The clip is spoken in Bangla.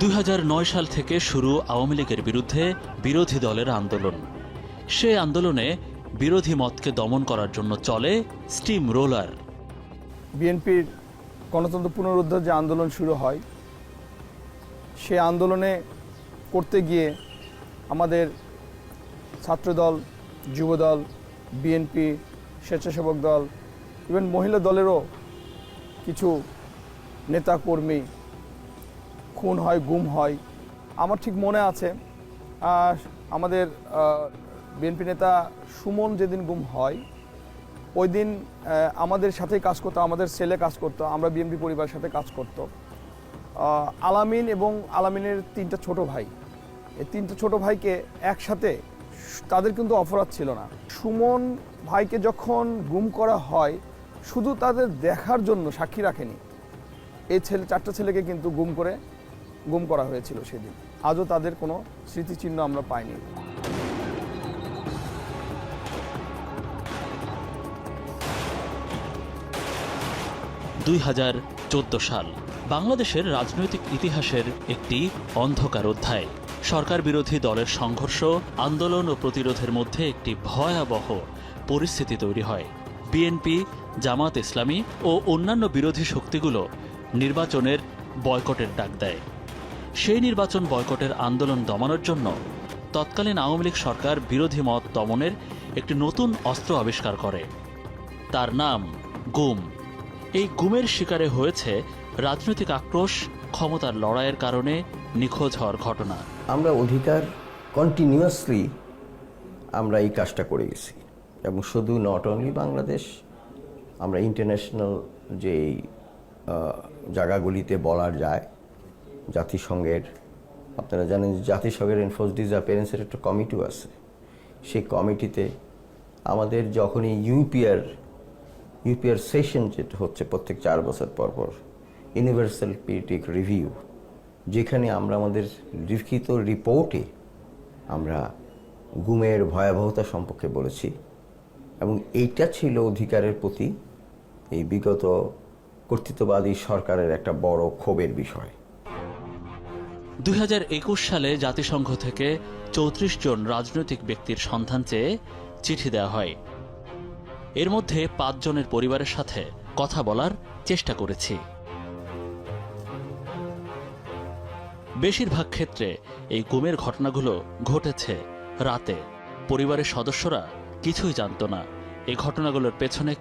2009 সাল থেকে শুরু আওয়ামী লীগের বিরুদ্ধে বিরোধী দলের আন্দোলন। সে আন্দোলনে বিরোধী মতকে দমন করার জন্য চলে স্টিম রোলার। বিএনপির গণতন্ত্র পুনরুদ্ধার যে আন্দোলন শুরু হয়, সে আন্দোলনে করতে গিয়ে আমাদের ছাত্রদল, যুবদল, বিএনপি, স্বেচ্ছাসেবক দল, ইভেন মহিলা দলেরও কিছু নেতাকর্মী খুন হয়, গুম হয়। আমার ঠিক মনে আছে আমাদের বিএনপি নেতা সুমন যেদিন গুম হয়, ওই দিন আমাদের সাথেই কাজ করতো, আমাদের সেলে কাজ করতো, আমরা বিএনপি পরিবারের সাথে কাজ করতো আলামিন এবং আলামিনের 3টা ছোট ভাই। এই 3টা ছোট ভাইকে একসাথে, তাদের কিন্তু অপরাধ ছিল না। সুমন ভাইকে যখন গুম করা হয়, শুধু তাদের দেখার জন্য সাক্ষী রাখেনি, এই 4টা ছেলেকে কিন্তু গুম করা হয়েছিল সেদিন। আজও তাদের কোনো স্মৃতিচিহ্ন আমরা পাইনি। সাল বাংলাদেশের রাজনৈতিক ইতিহাসের একটি অন্ধকার অধ্যায়। সরকার বিরোধী দলের সংঘর্ষ, আন্দোলন ও প্রতিরোধের মধ্যে একটি ভয়াবহ পরিস্থিতি তৈরি হয়। বিএনপি, জামাত ইসলামী ও অন্যান্য বিরোধী শক্তিগুলো নির্বাচনের বয়কটের ডাক দেয়। সেই নির্বাচন বয়কটের আন্দোলন দমানোর জন্য তৎকালীন আওয়ামী লীগ সরকার বিরোধী মত দমনের একটি নতুন অস্ত্র আবিষ্কার করে। তার নাম গুম। এই গুমের শিকারে হয়েছে রাজনৈতিক আক্রোশ, ক্ষমতার লড়াইয়ের কারণে নিখোঁজ হওয়ার ঘটনা। আমরা অধিকার কন্টিনিউয়াসলি আমরা এই কাজটা করে গেছি, এবং শুধু নট অনলি বাংলাদেশ, আমরা ইন্টারন্যাশনাল যে জায়গাগুলিতে বলার যায়, জাতিসংঘের, আপনারা জানেন যে জাতিসংঘের এনফোর্স ডিসঅ্যাপিয়ারেন্সের একটা কমিটিও আছে। সেই কমিটিতে আমাদের যখনই ইউপিআর সেশন যেটা হচ্ছে প্রত্যেক 4 বছর পর পর, ইউনিভার্সাল পিরিয়ডিক রিভিউ, যেখানে আমরা আমাদের লিখিত রিপোর্টে আমরা গুমের ভয়াবহতা সম্পর্কে বলেছি, এবং এইটা ছিল অধিকারের প্রতি এই বিগত কর্তৃত্ববাদী সরকারের একটা বড় ক্ষোভের বিষয়। 2021 সালে জাতিসংঘ থেকে 34 জন রাজনৈতিক ব্যক্তির সন্ধান চেয়ে চিঠি দেওয়া হয়। এর মধ্যে 5 জনের পরিবারের সাথে কথা বলার চেষ্টা করেছি। বেশিরভাগ ক্ষেত্রে এই গুমের ঘটনাগুলো ঘটেছে রাতে। পরিবারের সদস্যরা কিছুই জানত না এই ঘটনাগুলোর পেছনে